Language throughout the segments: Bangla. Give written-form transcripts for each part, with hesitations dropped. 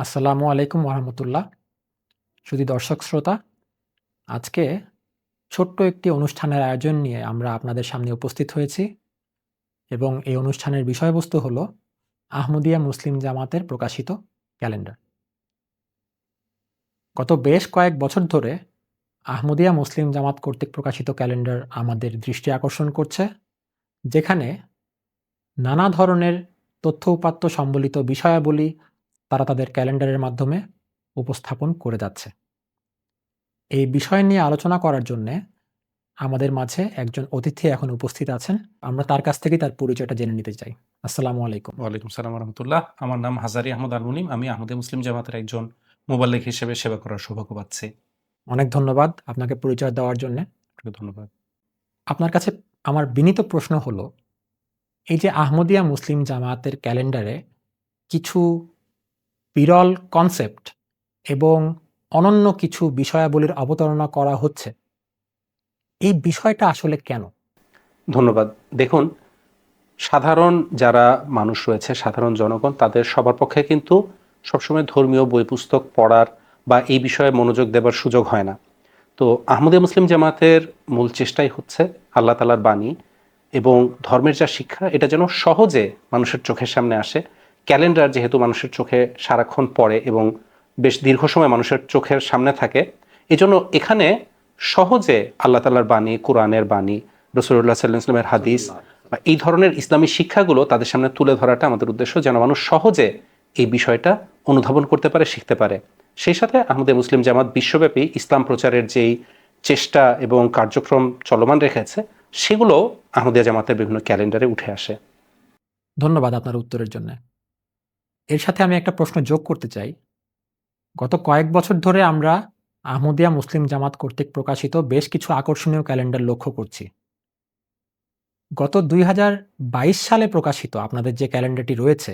আসসালামু আলাইকুম ওরহমতুল্লাহ। শুধু দর্শক শ্রোতা, আজকে ছোট্ট একটি অনুষ্ঠানের আয়োজন নিয়ে আমরা আপনাদের সামনে উপস্থিত হয়েছি এবং এই অনুষ্ঠানের বিষয়বস্তু হলো আহমদিয়া মুসলিম জামাতের প্রকাশিত ক্যালেন্ডার। গত বেশ কয়েক বছর ধরে আহমদিয়া মুসলিম জামাত কর্তৃক প্রকাশিত ক্যালেন্ডার আমাদের দৃষ্টি আকর্ষণ করছে, যেখানে নানা ধরনের তথ্য উপাত্ত সম্বলিত বিষয়াবলী তারা তাদের ক্যালেন্ডারের মাধ্যমে উপস্থাপন করে যাচ্ছে। এই বিষয় নিয়ে আলোচনা করার জন্যে আমাদের মাঝে একজন অতিথি এখন উপস্থিত আছেন। আমরা তার কাছ থেকেই তার পরিচয়টা জেনে নিতে চাই। আসসালামু আলাইকুম। ওয়ালাইকুম সালাম রহমতুল্লাহ। আমার নাম হাজারি আহমদ আল মুনিম। আমি আহমদে মুসলিম জামাতের একজন মোবাল্লিগ হিসেবে সেবা করার সৌভাগ্য পাচ্ছি। অনেক ধন্যবাদ আপনাকে পরিচয় দেওয়ার জন্যে। আপনাকে ধন্যবাদ। আপনার কাছে আমার বিনীত প্রশ্ন হলো, এই যে আহমদিয়া মুসলিম জামাতের ক্যালেন্ডারে কিছু বিরল কনসেপ্ট এবং অনন্য কিছু বিষয়াবলীর অবতারণা করা হচ্ছে, এই বিষয়টা আসলে কেন? ধন্যবাদ। দেখুন, সাধারণ যারা মানুষ রয়েছে, সাধারণ জনগণ, তাদের সবার পক্ষে কিন্তু সবসময় ধর্মীয় বই পুস্তক পড়ার বা এই বিষয়ে মনোযোগ দেবার সুযোগ হয় না। তো আহমদিয়া মুসলিম জামাতের মূল চেষ্টাই হচ্ছে আল্লাহ তাআলার বাণী এবং ধর্মের যা শিক্ষা, এটা যেন সহজে মানুষের চোখের সামনে আসে। ক্যালেন্ডার যেহেতু মানুষের চোখে সারাক্ষণ পড়ে এবং বেশ দীর্ঘ সময় মানুষের চোখের সামনে থাকে, এজন্য এখানে সহজে আল্লাহ তাআলার বাণী, কোরআনের বাণী, রাসূলুল্লাহ সাল্লাল্লাহু আলাইহি ওয়াসাল্লামের হাদিস বা এই ধরনের ইসলামী শিক্ষাগুলো তাদের সামনে তুলে ধরাটা আমাদের উদ্দেশ্য, যেন মানুষ সহজে এই বিষয়টা অনুধাবন করতে পারে, শিখতে পারে। সেই সাথে আহমদে মুসলিম জামাত বিশ্বব্যাপী ইসলাম প্রচারের যেই চেষ্টা এবং কার্যক্রম চলমান রেখেছে, সেগুলো আহমদিয়া জামাতের বিভিন্ন ক্যালেন্ডারে উঠে আসে। ধন্যবাদ আপনার উত্তরের জন্যে। এর সাথে আমি একটা প্রশ্ন যোগ করতে চাই। গত কয়েক বছর ধরে আমরা আহমদিয়া মুসলিম জামাত কর্তৃক প্রকাশিত বেশ কিছু আকর্ষণীয় ক্যালেন্ডার লক্ষ্য করছি। গত ২০২২ সালে প্রকাশিত আপনাদের যে ক্যালেন্ডারটি রয়েছে,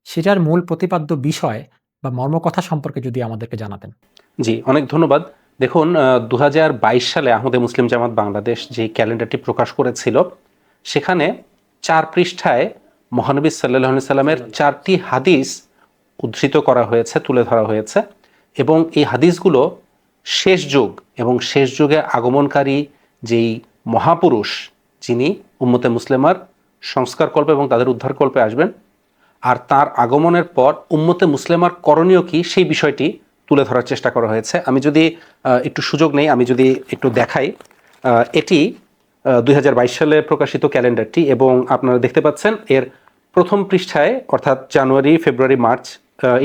সেটার মূল প্রতিপাদ্য বিষয় বা মর্মকথা সম্পর্কে যদি আমাদেরকে জানাতেন। জি, অনেক ধন্যবাদ। দেখুন, ২০২২ সালে আহমদে মুসলিম জামাত বাংলাদেশ যে ক্যালেন্ডারটি প্রকাশ করেছিল, সেখানে ৪ পৃষ্ঠায় মহানবী সাল্লাল্লাহু আলাইহি সাল্লামের ৪টি হাদিস উদ্ধৃত করা হয়েছে, তুলে ধরা হয়েছে এবং এই হাদিসগুলো শেষ যুগ এবং শেষ যুগে আগমনকারী যেই মহাপুরুষ, যিনি উম্মতে মুসলিমার সংস্কারকল্পে এবং তাদের উদ্ধারকল্পে আসবেন, আর তার আগমনের পর উম্মতে মুসলিমার করণীয় কি, সেই বিষয়টি তুলে ধরার চেষ্টা করা হয়েছে। আমি যদি একটু সুযোগ নেই, আমি যদি একটু দেখাই, এটি ২০২২ সালে প্রকাশিত ক্যালেন্ডারটি এবং আপনারা দেখতে পাচ্ছেন এর প্রথম পৃষ্ঠায়, অর্থাৎ জানুয়ারি, ফেব্রুয়ারি, মার্চ,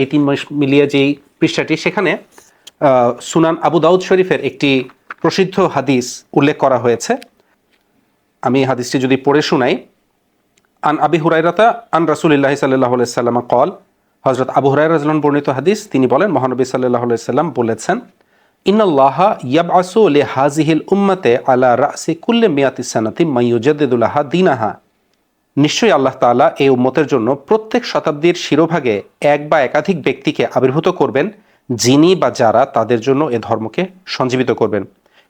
এই ৩ মাস মিলিয়ে যেই পৃষ্ঠাটি, সেখানে সুনান আবু দাউদ শরীফের একটি প্রসিদ্ধ হাদিস উল্লেখ করা হয়েছে। আমি হাদিসটি যদি পড়ে শোনাই, আন আবি হুরাইরাতা আন রাসূলিল্লাহি সাল্লাল্লাহু আলাইহি সাল্লাম কল, হযরত আবু হুরায়রা রাদিয়াল্লাহু আনহু বর্ণিত হাদিস, তিনি বলেন মহানবী সাল্লাল্লাহু আলাইহি সাল্লাম বলেছেন, ইন্নাল্লাহা ইয়াবআসু লিহাযিহিল উম্মাতে আলা রাসি কুল্লি মিয়াতি সানাতি মান ইউজাদ্দিদু লাহা দীনাহা। নিশ্চয়ই আল্লাহ তাআলা এই উম্মতের জন্য প্রত্যেক শতাব্দীর শিরোভাগে এক বা একাধিক ব্যক্তিকে আবির্ভূত করবেন, যিনি বা যারা তাদের জন্য এ ধর্মকে সঞ্জীবিত করবেন।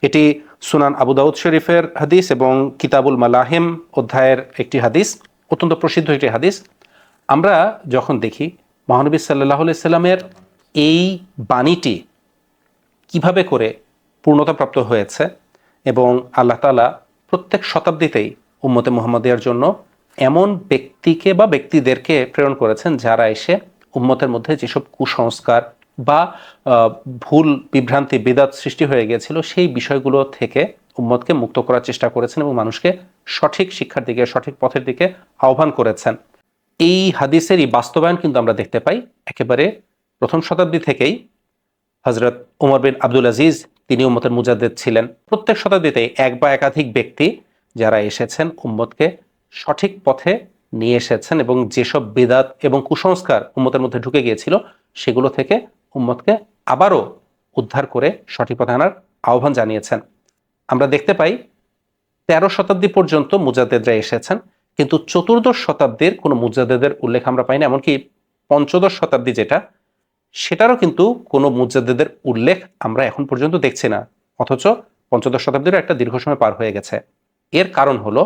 এটি সুনান আবু দাউদ শরীফের হাদিস এবং কিতাবুল মালাহিম অধ্যায়ের একটি হাদিস, অত্যন্ত প্রসিদ্ধ একটি হাদিস। আমরা যখন দেখি মহানবী সাল্লাল্লাহু আলাইহি সাল্লামের এই বাণীটি কিভাবে করে পূর্ণতাপ্রাপ্ত হয়েছে এবং আল্লাহ তাআলা প্রত্যেক শতাব্দীতেই উম্মতে মুহাম্মাদিয়ার জন্য এমন ব্যক্তিকে বা ব্যক্তিদেরকে প্রেরণ করেছেন, যারা এসে উম্মতের মধ্যে যেসব কুসংস্কার বা ভুল বিভ্রান্তি, বিদাত সৃষ্টি হয়ে গিয়েছিল, সেই বিষয়গুলো থেকে উম্মতকে মুক্ত করার চেষ্টা করেছেন এবং মানুষকে সঠিক শিক্ষার দিকে, সঠিক পথের দিকে আহ্বান করেছেন। এই হাদিসেরই বাস্তবায়ন কিন্তু আমরা দেখতে পাই একেবারে প্রথম শতাব্দী থেকেই। হযরত ওমর বিন আব্দুল আজিজ, তিনি উম্মতের মুজাদ্দিদ ছিলেন। প্রত্যেক শতাব্দীতে এক বা একাধিক ব্যক্তি যারা এসেছেন উম্মতকে সঠিক পথে নিয়ে এসেছেন এবং যেসব বিদআত এবং কুসংস্কার উম্মতের মধ্যে ঢুকে গিয়েছিল, সেগুলো থেকে উম্মতকে আবারও উদ্ধার করে সঠিক পথে আনার আহ্বান জানিয়েছেন। আমরা দেখতে পাই ১৩ শতাব্দী পর্যন্ত মুজাদ্দিদরা এসেছেন, কিন্তু চতুর্দশ শতাব্দীর কোনো মুজাদ্দিদের উল্লেখ আমরা পাই না। এমনকি পঞ্চদশ শতাব্দী যেটা, সেটারও কিন্তু কোনো মুজাদ্দিদের উল্লেখ আমরা এখন পর্যন্ত দেখছি না, অথচ পঞ্চদশ শতাব্দীরও একটা দীর্ঘ সময় পার হয়ে গেছে। এর কারণ হলো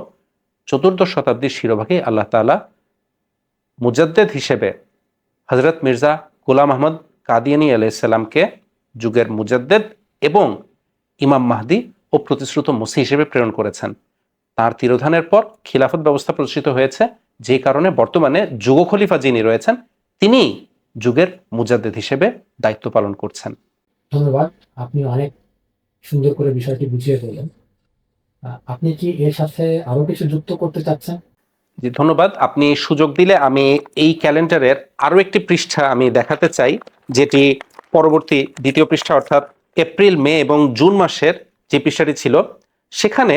চতুর্দশ শতাব্দীর শিরোভাগে আল্লাহ তাআলা মুজাদ্দিদ হিসেবে হযরত মির্জা গোলাম আহমদ কাদিয়ানী আলাইহিসসালামকে যুগের মুজাদ্দেদ এবং ইমাম মাহদি ও প্রতিশ্রুত মসিহ হিসেবে প্রেরণ করেছেন। তার তিরোধানের পর খিলাফত ব্যবস্থা প্রতিষ্ঠিত হয়েছে, যে কারণে বর্তমানে যুগ খলিফা যিনি রয়েছেন তিনি যুগের মুজাদ্দেদ হিসেবে দায়িত্ব পালন করছেন। ধন্যবাদ, আপনি অনেক সুন্দর করে বিষয়টি বুঝিয়ে বললেন। আপনি কি এর সাথে আরো কিছু যুক্ত করতে চাচ্ছেন? জি ধন্যবাদ। আপনি সুযোগ দিলে আমি এই ক্যালেন্ডারের আরো একটি পৃষ্ঠা আমি দেখাতে চাই, যেটি পরবর্তী দ্বিতীয় পৃষ্ঠা অর্থাৎ এপ্রিল, মে এবং জুন মাসের যে পৃষ্ঠাটি ছিল সেখানে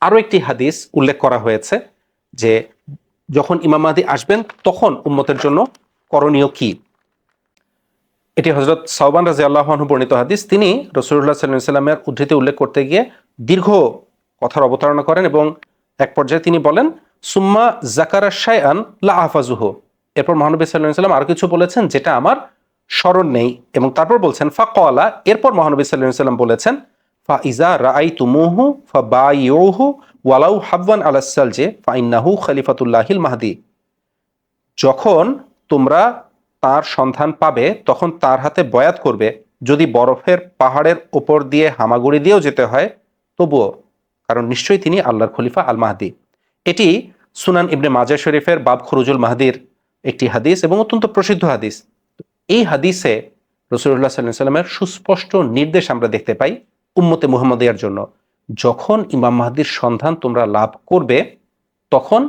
আরো একটি হাদিস উল্লেখ করা হয়েছে যে যখন ইমাম মাহদী আসবেন তখন উম্মতের জন্য করণীয় কি। এটি হযরত সাওবান রাদিয়াল্লাহু আনহু বর্ণিত হাদিস। তিনি রাসূলুল্লাহ সাল্লাল্লাহু আলাইহি ওয়াসাল্লামের উদ্ধৃতি উল্লেখ করতে গিয়ে দীর্ঘ কথার অবতারণা করেন এবং এক পর্যায়ে তিনি বলেন, সুম্মা যাকারা শাইআন লা আহফাজুহু। এরপর মহানবী সাল্লাল্লাহু আলাইহি ওয়াসাল্লাম আরো কিছু বলেছেন যেটা আমার স্মরণ নেই, এবং তারপর বলছেন ফাকালা, এরপর মহানবী সাল্লাল্লাহু আলাইহি ওয়াসাল্লাম বলেছেন ফা ইজা রাআইতুমুহু ফাবাইউহু ওয়ালাউ হাবওয়ান আলাস সালজি ফাইন্নাহু খলিফাতুল্লাহিল মাহদি। যখন তোমরা তার সন্ধান পাবে তখন তার হাতে বয়াত করবে, যদি বরফের পাহাড়ের ওপর দিয়ে হামাগুড়ি দিয়েও যেতে হয় তবুও, কারণ নিশ্চয়ই তিনি আল্লাহর খলিফা আল মাহদি। এটি সুনান ইবনে মাজাহ শরীফের বাব খুরুজুল মাহদির একটি হাদিস এবং অত্যন্ত প্রসিদ্ধ হাদিস। এই হাদিসে রাসূলুল্লাহ সাল্লাল্লাহু আলাইহি ওয়াসাল্লামের সুস্পষ্ট নির্দেশ আমরা দেখতে পাই উম্মতে মুহাম্মাদিয়ার জন্য। যখন ইমাম মাহদির সন্ধান তোমরা লাভ করবে তখন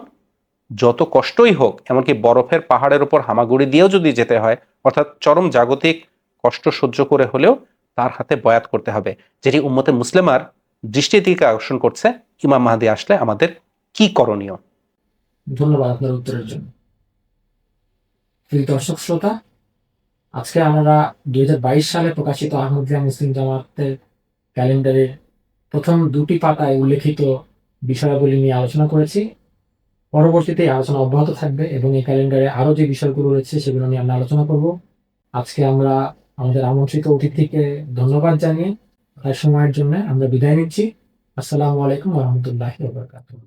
যত কষ্টই হোক, এমনকি বরফের পাহাড়ের উপর হামাগুড়ি দিয়েও যদি যেতে হয়, অর্থাৎ চরম জাগতিক কষ্ট সহ্য করে হলেও তার হাতে বয়াত করতে হবে, যেটি উম্মতে মুসলিমার দৃষ্টির দিকে আকর্ষণ করছে ইমাম মাহদী আসলে আমাদের কি করণীয়। ধন্যবাদ আপনার উত্তরের জন্য। প্রিয় দর্শক শ্রোতা, আজকে আমরা 2022 সালে প্রকাশিত আহমদিয়া মুসলিম জামাতের ক্যালেন্ডারের প্রথম দুটি পাতায় উল্লেখিত বিষয়াবলী নিয়ে আলোচনা করেছি। পরবর্তীতে এই আলোচনা অব্যাহত থাকবে এবং এই ক্যালেন্ডারে আরো যে বিষয়গুলো রয়েছে সেগুলো নিয়ে আমরা আলোচনা করব। আজকে আমরা আমাদের আমন্ত্রিত অতিথিকে ধন্যবাদ জানিয়ে তার সময়ের জন্য আমরা বিদায় নিচ্ছি। আসসালামু আলাইকুম ওয়া রাহমাতুল্লাহি ওয়া বারাকাতুহু।